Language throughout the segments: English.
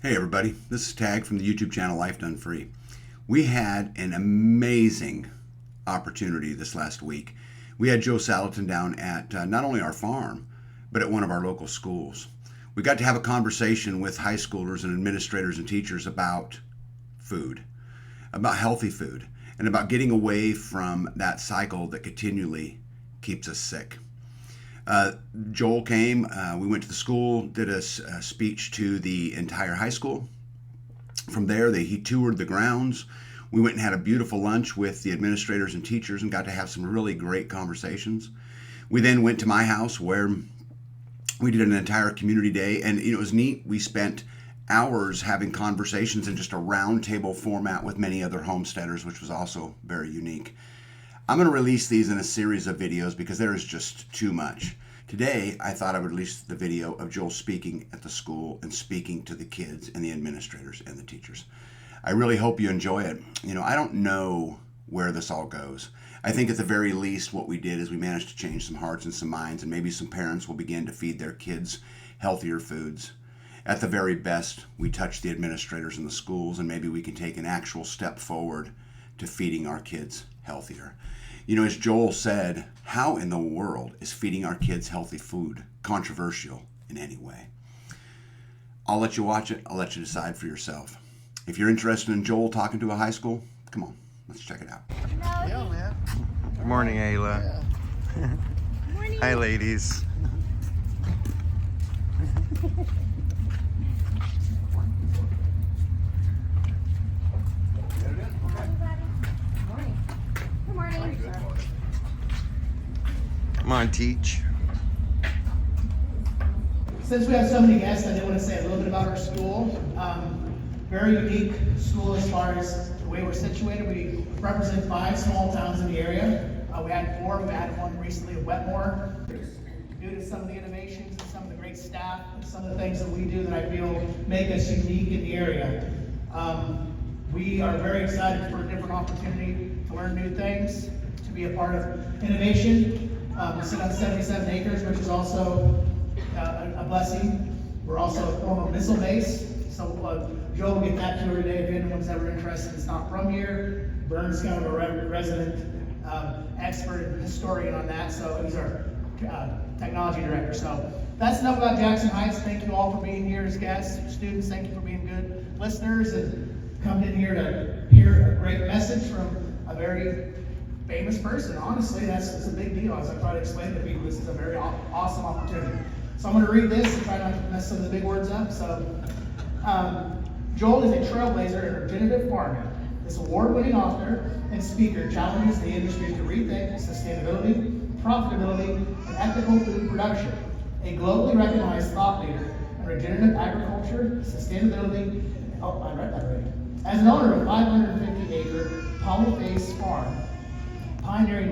Hey everybody, this is Tag from the YouTube channel Life Done Free. We had an amazing opportunity this last week. We had Joe Salatin down at not only our farm, but at one of our local schools. We got to have a conversation with high schoolers and administrators and teachers about food, about healthy food, and about getting away from that cycle that continually keeps us sick. Joel came, we went to the school, did a speech to the entire high school. From there, he toured the grounds. We went and had a beautiful lunch with the administrators and teachers and got to have some really great conversations. We then went to my house where we did an entire community day, and it was neat. We spent hours having conversations in just a round table format with many other homesteaders, which was also very unique. I'm going to release these in a series of videos because there is just too much. Today, I thought I would release the video of Joel speaking at the school and speaking to the kids and the administrators and the teachers. I really hope you enjoy it. I don't know where this all goes. I think at the very least what we did is we managed to change some hearts and some minds, and maybe some parents will begin to feed their kids healthier foods. At the very best, we touch the administrators in the schools, and maybe we can take an actual step forward to feeding our kids healthier. As Joel said, how in the world is feeding our kids healthy food controversial in any way? I'll let you watch it. I'll let you decide for yourself. If you're interested in Joel talking to a high school, come on, let's check it out. Yeah, man. Good morning, Ayla. Yeah. Morning. Hi, ladies. Good morning. Come on, teach. Since we have so many guests, I did want to say a little bit about our school. Very unique school as far as the way we're situated. We represent 5 small towns in the area. We had 4. We had one recently at Wetmore. Due to some of the innovations and some of the great staff and some of the things that we do that I feel make us unique in the area. We are very excited for a different opportunity to learn new things, to be a part of innovation. We sit on 77 acres, which is also a blessing. We're also a former missile base, so Joe will get that tour today if anyone's ever interested. It's not from here. Vern's kind of a resident expert and historian on that, so he's our technology director. So that's enough about Jackson Heights. Thank you all for being here as guests. Students, thank you for being good listeners and coming in here to hear a great message from a very famous person. Honestly, it's a big deal. As I try to explain to people, this is a very awesome opportunity. So I'm going to read this and try not to mess some of the big words up. So, Joel is a trailblazer in regenerative farming. This award-winning author and speaker challenges the industry to rethink sustainability, profitability, and ethical food production. A globally recognized thought leader in regenerative agriculture, sustainability, I read that right. As an owner of a 550-acre polyface farm, pioneering a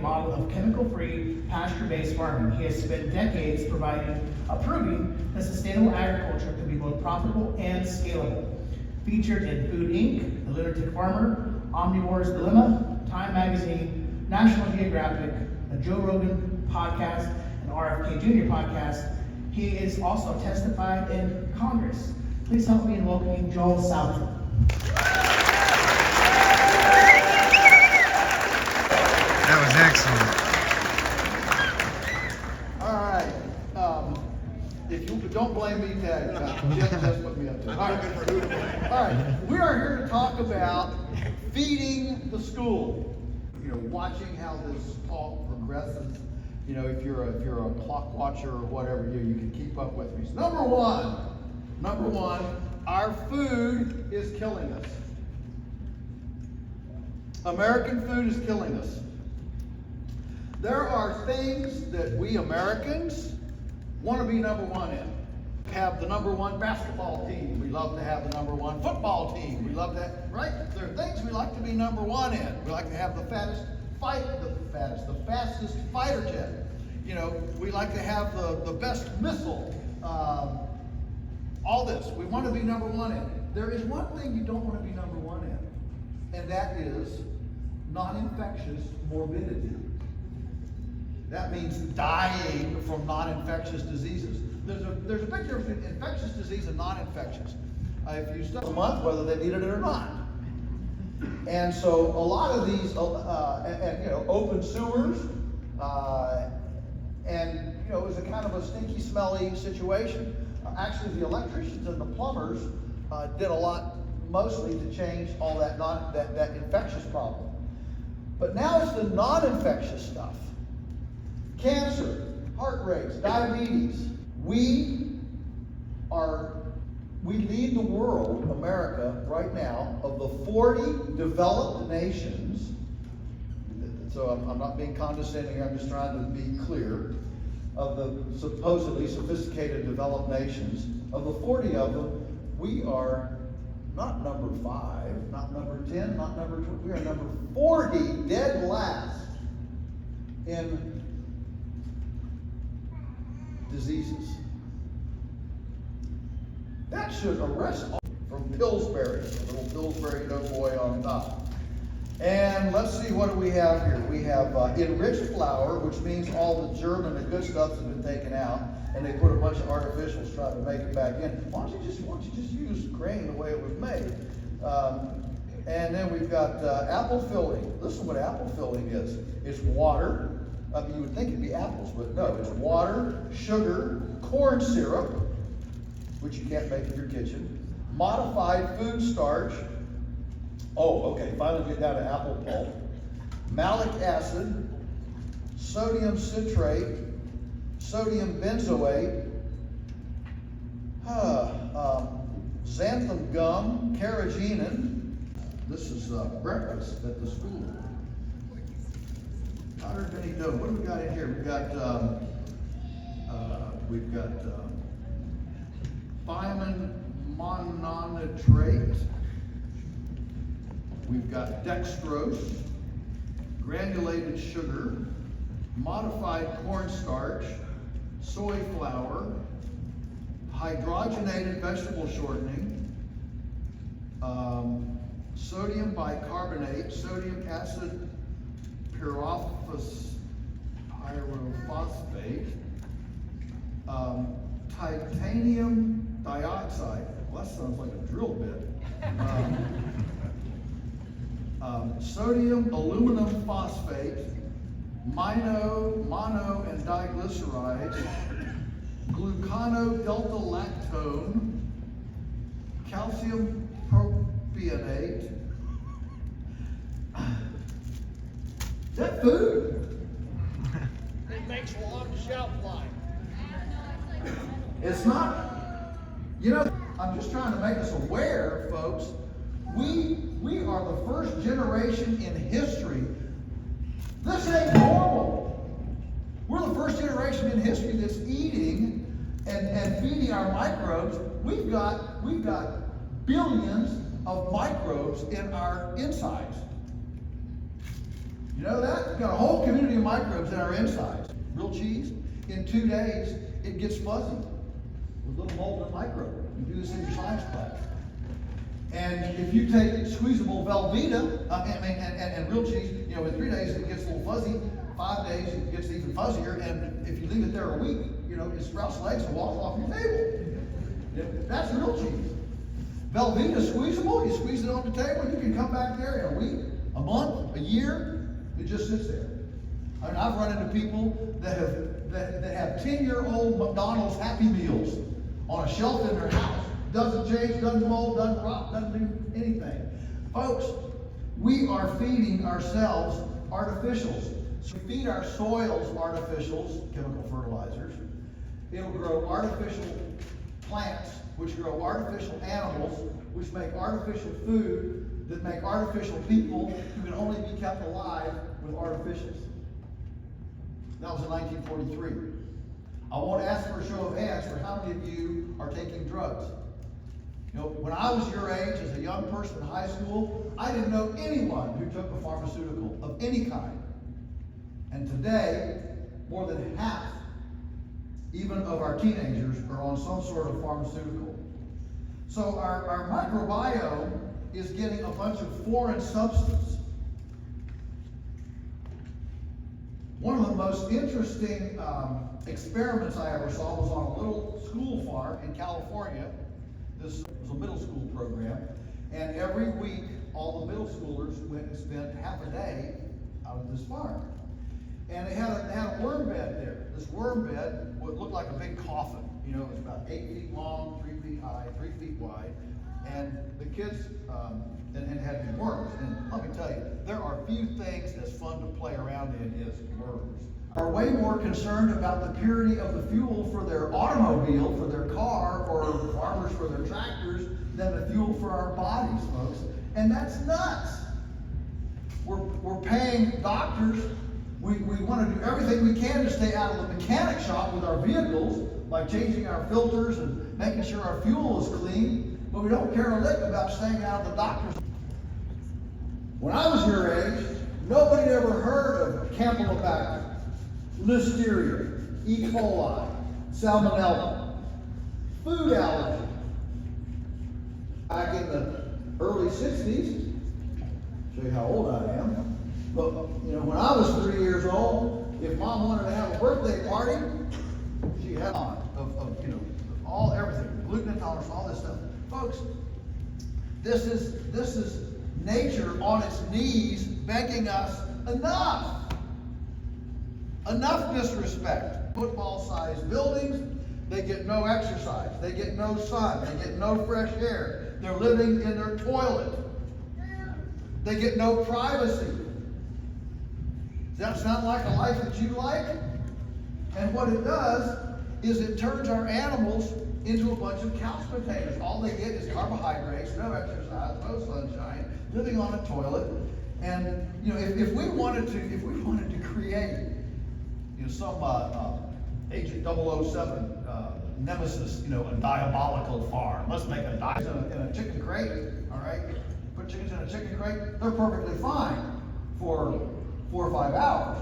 model of chemical-free, pasture-based farming. He has spent decades proving that sustainable agriculture can be both profitable and scalable. Featured in Food Inc., The Lunatic Farmer, Omnivore's Dilemma, Time Magazine, National Geographic, the Joe Rogan podcast, and RFK Jr. podcast. He is also testified in Congress. Please help me in welcoming Joel Salatin. That was excellent. All right. If you don't blame me, Tag, Jeff just put me up to it. All right. We are here to talk about feeding the school. Watching how this talk progresses. If you're a clock watcher or whatever, you can keep up with me. So number one, our food is killing us. American food is killing us. There are things that we Americans want to be number one in. Have the number one basketball team. We love to have the number one football team. We love that, right? There are things we like to be number one in. We like to have the fastest fighter jet. We like to have the best missile. All this. We want to be number one in. There is one thing you don't want to be number one in, and that is non-infectious morbidity. That means dying from non-infectious diseases. there's a big difference between infectious disease and non-infectious. If you study a month, whether they needed it or not. And so a lot of these, open sewers, and it was a kind of a stinky, smelly situation. Actually, the electricians and the plumbers did a lot, mostly to change all that that infectious problem. But now it's the non-infectious stuff: cancer, heart rates, diabetes. We lead the world, America, right now, of the 40 developed nations. So I'm not being condescending here, I'm just trying to be clear. Of the supposedly sophisticated developed nations, of the 40 of them, we are not number 5, not number 10, not number 20, we are number 40, dead last in diseases. That should arrest all from Pillsbury, a little Pillsbury doughboy on top. And let's see, what do we have here? We have enriched flour, which means all the germ and the good stuff has been taken out, and they put a bunch of artificials trying to make it back in. Why don't you just use grain the way it was made? And then we've got apple filling. Listen to what apple filling is. It's water. I mean, you would think it'd be apples, but no, it's water, sugar, corn syrup, which you can't make in your kitchen, modified food starch. Oh, okay, finally get down to apple pulp, malic acid, sodium citrate, sodium benzoate, xanthan gum, carrageenan. This is breakfast at the school. Powdered Benny dough. What do we got in here? We've got thiamine mononitrate. We've got dextrose, granulated sugar, modified cornstarch, soy flour, hydrogenated vegetable shortening, sodium bicarbonate, sodium acid pyrophosphate, titanium dioxide. Well, that sounds like a drill bit. Sodium aluminum phosphate, mono and diglycerides, glucono-delta-lactone, calcium propionate. Is that food? It makes a long shelf life. It's not. I'm just trying to make us aware, folks. We are the first generation in history. This ain't normal. We're the first generation in history that's eating and feeding our microbes. We've got billions of microbes in our insides. You know that? We've got a whole community of microbes in our insides. Real cheese, in 2 days, it gets fuzzy with little mold and microbe. You do this in your science class. And if you take squeezable Velveeta and real cheese, in 3 days it gets a little fuzzy. 5 days it gets even fuzzier. And if you leave it there a week, it sprouts legs and walks off your table. That's real cheese. Velveeta squeezable, you squeeze it on the table, you can come back there in a week, a month, a year, it just sits there. I mean, I've run into people that have 10-year-old McDonald's Happy Meals on a shelf in their house. Doesn't change, doesn't mold, doesn't rot, doesn't do anything. Folks, we are feeding ourselves artificials. So we feed our soils artificials, chemical fertilizers. It'll grow artificial plants, which grow artificial animals, which make artificial food, that make artificial people who can only be kept alive with artificials. That was in 1943. I won't ask for a show of hands for how many of you are taking drugs. When I was your age, as a young person in high school, I didn't know anyone who took a pharmaceutical of any kind. And today, more than half, even of our teenagers, are on some sort of pharmaceutical. So our microbiome is getting a bunch of foreign substance. One of the most interesting experiments I ever saw was on a little school farm in California. This was a middle school program, and every week all the middle schoolers went and spent half a day out at this farm. And they had a worm bed there. This worm bed would look like a big coffin. You know, it was about 8 feet long, 3 feet high, 3 feet wide. And the kids, and had these worms. And let me tell you, there are few things as fun to play around in as worms. Are way more concerned about the purity of the fuel for their automobile, for their car, or farmers for their tractors, than the fuel for our bodies, folks. And that's nuts. We're paying doctors. We want to do everything we can to stay out of the mechanic shop with our vehicles by changing our filters and making sure our fuel is clean, but we don't care a lick about staying out of the doctor's. When I was your age, nobody ever heard of Campylobacter, Listeria, E. coli, Salmonella, food allergy. Back in the early 60s, show you how old I am. But, you know, when I was 3 years old, if mom wanted to have a birthday party, she had on of you know, everything, gluten intolerance, all this stuff. Folks, this is nature on its knees begging us enough. Enough disrespect. Football-sized buildings, they get no exercise, they get no sun, they get no fresh air. They're living in their toilet. They get no privacy. Does that sound like a life that you like? And what it does is it turns our animals into a bunch of couch potatoes. All they get is carbohydrates, no exercise, no sunshine, living on a toilet. And you know, if we wanted to create, you know, some Agent 007 nemesis, you know, a diabolical farm. Let's make a in a chicken crate. All right, put chickens in a chicken crate. They're perfectly fine for 4 or 5 hours.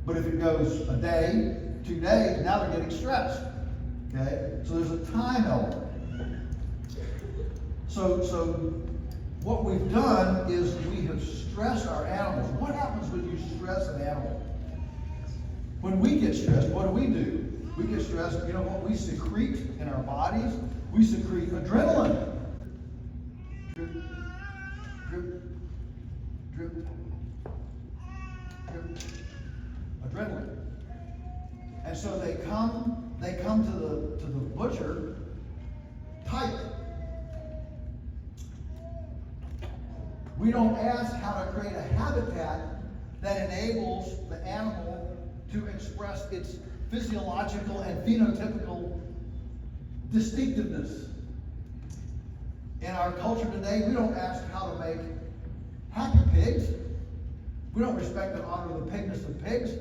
But if it goes a day, 2 days, now they're getting stressed. Okay? So there's a time element. So what we've done is we have stressed our animals. What happens when you stress an animal? When we get stressed, what do? We get stressed, you know what we secrete in our bodies? We secrete adrenaline. Drip, drip, drip. Adrenaline. And so they come to the butcher tight. We don't ask how to create a habitat that enables the animal to express its physiological and phenotypical distinctiveness. In our culture today, we don't ask how to make happy pigs. We don't respect and honor the pigness of pigs.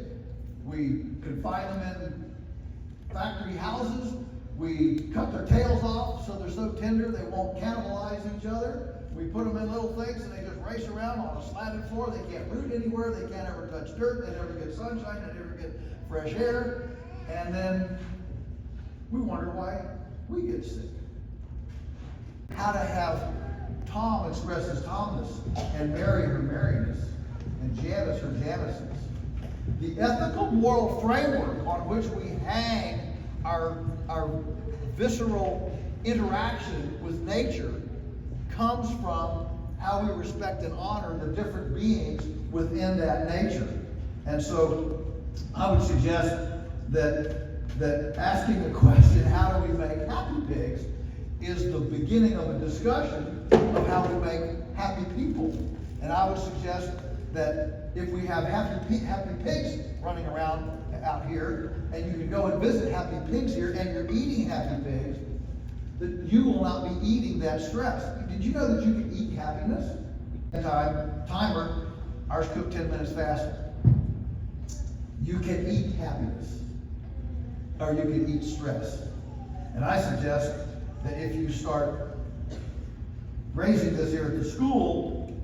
We confine them in factory houses. We cut their tails off so they're so tender they won't cannibalize each other. We put them in little things and they just race around on a slatted floor. They can't root anywhere. They can't ever touch dirt. They never get sunshine. They never get fresh air. And then we wonder why we get sick. How to have Tom express his Tomness and Mary her Maryness and Janice her Janiceness. The ethical moral framework on which we hang our visceral interaction with nature comes from how we respect and honor the different beings within that nature. And so I would suggest that asking the question, how do we make happy pigs, is the beginning of a discussion of how we make happy people. And I would suggest that if we have happy pigs running around out here, and you can go and visit happy pigs here, and you're eating happy pigs, that you will not be eating that stress. Did you know that you can eat happiness? Timer, ours cooked 10 minutes faster. You can eat happiness, or you can eat stress. And I suggest that if you start raising this here at the school,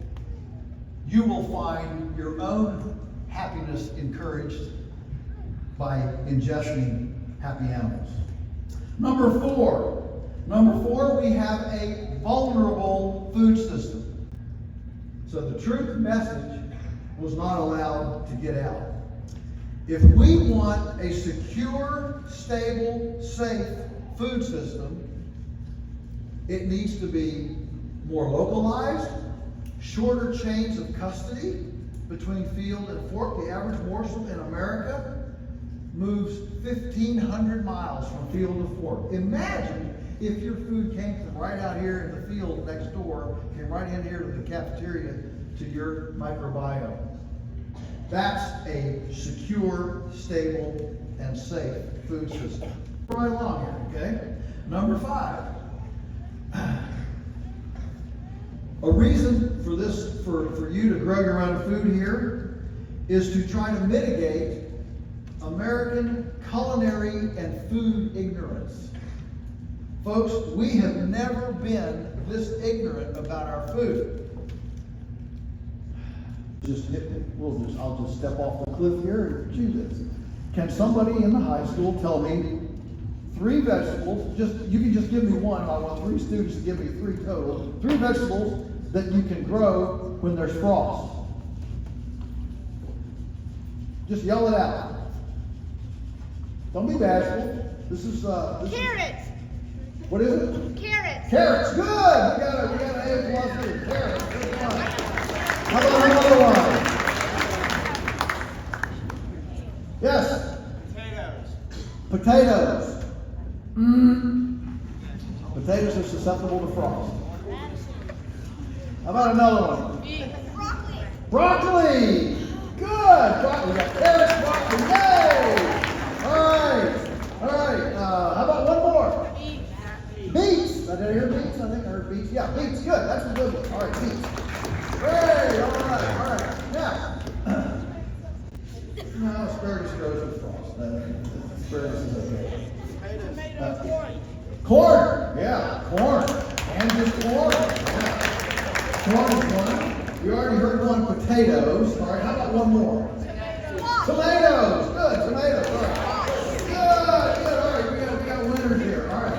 you will find your own happiness encouraged by ingesting happy animals. Number four, we have a vulnerable food system. So the truth message was not allowed to get out. If we want a secure, stable, safe food system, it needs to be more localized, shorter chains of custody between field and fork. The average morsel in America moves 1,500 miles from field to fork. Imagine if your food came from right out here in the field next door, came right in here to the cafeteria to your microbiome. That's a secure, stable, and safe food system. Right along here, okay? Number 5. A reason for this, for you to grow your own food here, is to try to mitigate American culinary and food ignorance. Folks, we have never been this ignorant about our food. I'll just step off the cliff here and choose this. Can somebody in the high school tell me 3 vegetables, you can just give me one, I want 3 students to give me 3 total, 3 vegetables that you can grow when there's frost. Just yell it out. Don't be bashful. This is Carrots. What is it? Carrots. Carrots. Good. We got an A+ here. Carrots. Good one. How about another one? Yes. Potatoes. Potatoes are susceptible to frost. How about another one? Broccoli. Broccoli. Good. Broccoli. We got carrots, broccoli. Yay! All right. How about one more? Beets. Did I hear beets? I think I heard beets. Yeah, beets. Good. That's a good one. All right, beets. Great. All right. Now, no, asparagus grows with frost. Asparagus is okay. Corn. Yeah, corn. And just corn. Yeah. Corn is one. We already heard one. Potatoes. All right. How about one more? Tomatoes. Good. Tomatoes. All right. Good. All right. We got winners here. All right.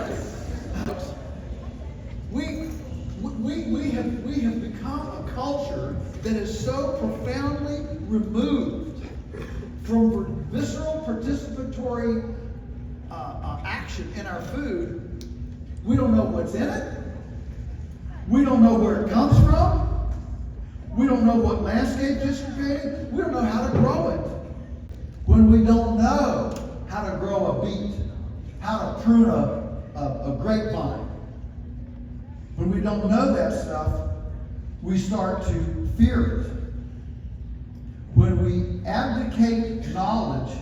We have become a culture that is so profoundly removed from visceral participatory action in our food. We don't know what's in it. We don't know where it comes from. We don't know what landscape is created. We don't know how to grow it. When we don't know how to grow a beet, how to prune a grapevine, when we don't know that stuff, we start to fear it. When we abdicate knowledge,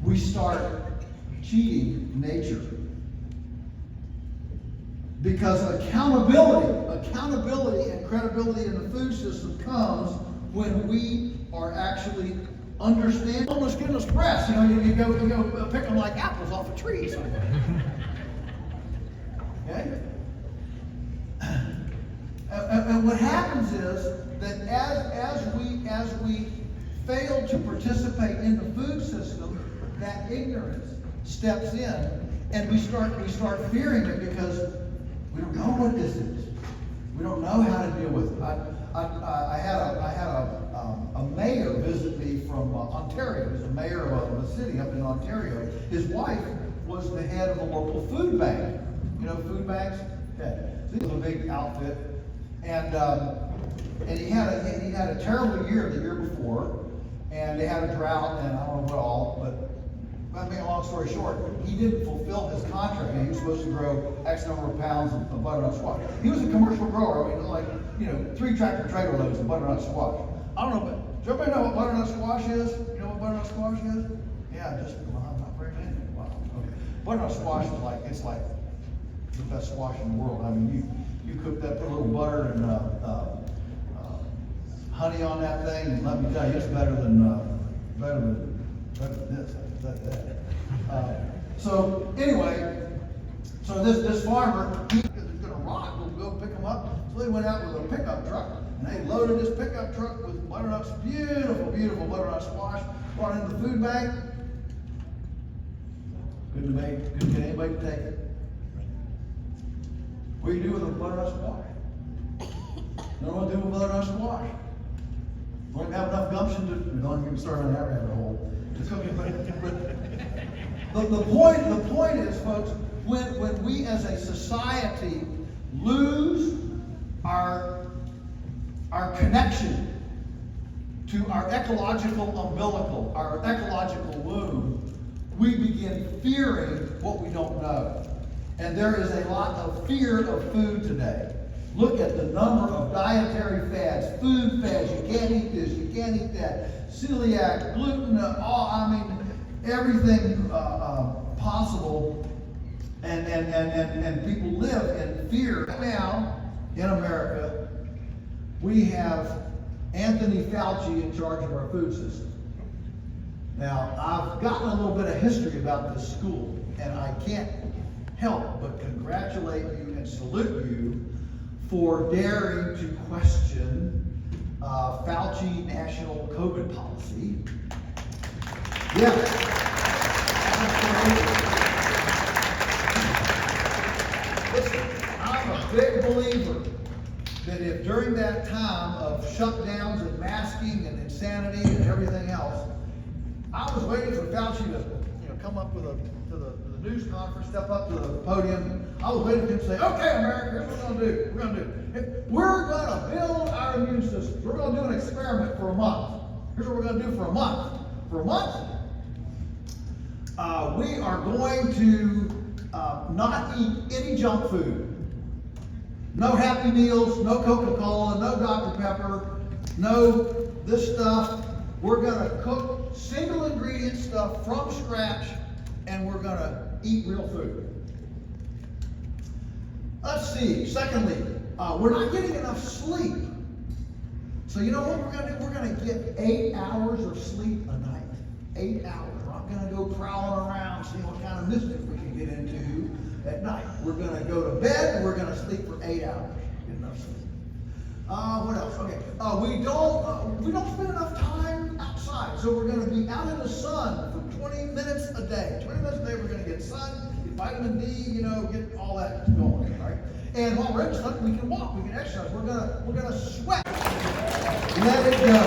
we start cheating nature. Because accountability and credibility in the food system comes when we are actually understanding. Almost goodness grass, you go pick them like apples off a tree. Okay? And what happens is that as we fail to participate in the food system, that ignorance steps in, and we start fearing it because we don't know what this is. We don't know how to deal with it. I had a mayor visit me from Ontario. He's a mayor of a city up in Ontario. His wife was the head of a local food bank. You know food banks? Okay. So it was a big outfit, and he had a terrible year the year before, and they had a drought, and I don't know what all, but to make a long story short, he didn't fulfill his contract. He was supposed to grow X number of pounds of butternut squash. He was a commercial grower. I mean, 3 tractor trailer loads of butternut squash. I don't know, but does everybody know what butternut squash is? You know what butternut squash is? Yeah, not very many. Wow. Okay. Butternut squash is like the best squash in the world. I mean, you cook that, put a little butter and honey on that thing, and let me tell you, it's better than this. So anyway, this farmer, he's gonna rock. We'll go pick him up. So they went out with a pickup truck, and they loaded this pickup truck with butternuts, beautiful butternut squash, brought it into the food bank. Couldn't get anybody to take it. What do you do with a butternut squash? You know what to do with butternut squash? don't have enough gumption to, we don't even start on that rabbit hole. To cook it, but the point is, folks, when we as a society lose our connection to our ecological umbilical, our ecological womb, we begin fearing what we don't know. And there is a lot of fear of food today. Look at the number of dietary fads, food fads. You can't eat this, you can't eat that. Celiac, gluten, everything possible. And people live in fear. Right now, in America, we have Anthony Fauci in charge of our food system. Now, I've gotten a little bit of history about this school, and I can't help but congratulate you and salute you for daring to question Fauci national COVID policy. Yeah. Listen, I'm a big believer that if during that time of shutdowns and masking and insanity and everything else, I was waiting for Fauci to come up with to the news conference, step up to the podium. I was waiting for him to say, okay, America, here's what we're going to do. We're going to build our immune system. We're going to do an experiment for a month. Here's what we're going to do for a month. For a month, we are going to not eat any junk food. No Happy Meals, no Coca-Cola, no Dr. Pepper, no this stuff. We're going to cook single ingredient stuff from scratch, and we're going to eat real food. Let's see. Secondly, we're not getting enough sleep. So you know what we're going to do? We're going to get 8 hours of sleep a night. 8 hours. We're not going to go prowling around, see what kind of mischief we can get into at night. We're going to go to bed, and we're going to sleep for 8 hours. Get enough sleep. What else? Okay. We don't spend enough time outside. So we're going to be out in the sun for 20 minutes a day. 20 minutes a day, we're going to get sun, get vitamin D, get all that going, right? And while we're in the sun, we can walk, we can exercise. We're gonna sweat. Let it go.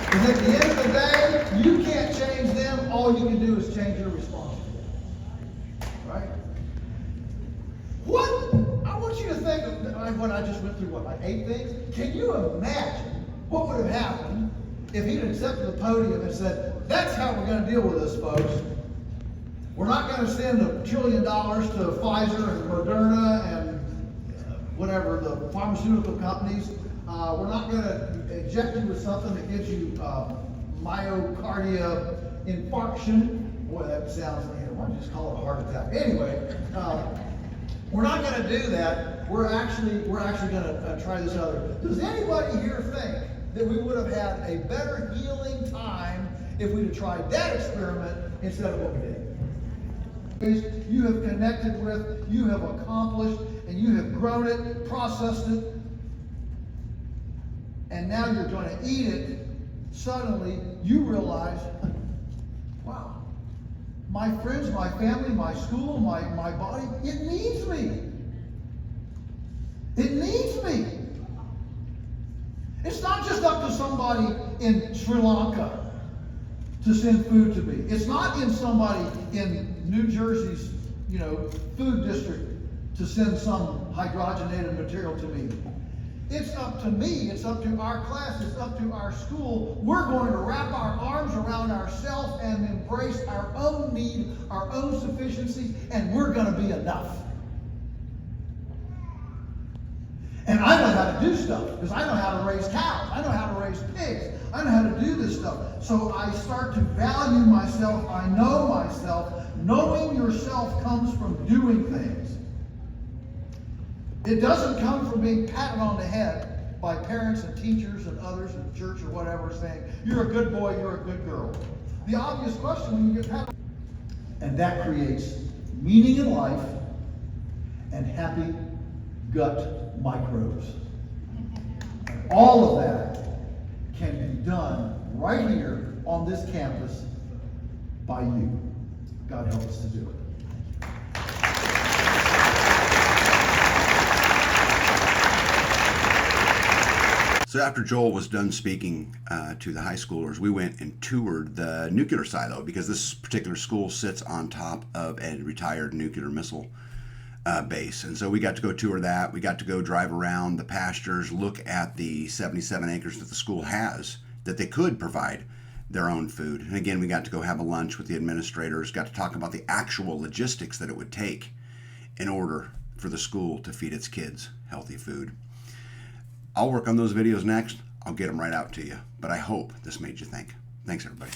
Because at the end of the day, you can't change them. All you can do is change your response. Right? What? I want you to think of what I just went through, like 8 things? Can you imagine what would have happened if he'd accepted the podium and said, that's how we're going to deal with this, folks. We're not going to send $1 trillion to Pfizer and Moderna and whatever, the pharmaceutical companies. We're not going to inject you with something that gives you myocardia infarction. Boy, that sounds, why don't you just call it a heart attack? Anyway, we're not going to do that. We're actually going to try this other. Does anybody here think that we would have had a better healing time if we'd have tried that experiment instead of what we did? You have connected with, you have accomplished, and you have grown it, processed it, and now you're going to eat it. Suddenly, you realize, wow, my friends, my family, my school, my body, it needs me. It needs me. It's not just up to somebody in Sri Lanka to send food to me. It's not in somebody in New Jersey's, food district to send some hydrogenated material to me. It's up to me. It's up to our class. It's up to our school. We're going to wrap our arms around ourselves and embrace our own need, our own sufficiency, and we're going to be enough. And I know how to do stuff because I know how to raise cows. I know how to raise pigs. I know how to do this stuff. So I start to value myself. I know myself. Knowing yourself comes from doing things. It doesn't come from being patted on the head by parents and teachers and others in church or whatever saying, you're a good boy, you're a good girl. The obvious question when you get patted, and that creates meaning in life and happy gut microbes. And all of that can be done right here on this campus by you. God help us to do it. So after Joel was done speaking to the high schoolers, we went and toured the nuclear silo because this particular school sits on top of a retired nuclear missile base. And so we got to go tour that. We got to go drive around the pastures, look at the 77 acres that the school has that they could provide their own food. And again, we got to go have a lunch with the administrators, got to talk about the actual logistics that it would take in order for the school to feed its kids healthy food. I'll work on those videos next. I'll get them right out to you. But I hope this made you think. Thanks, everybody.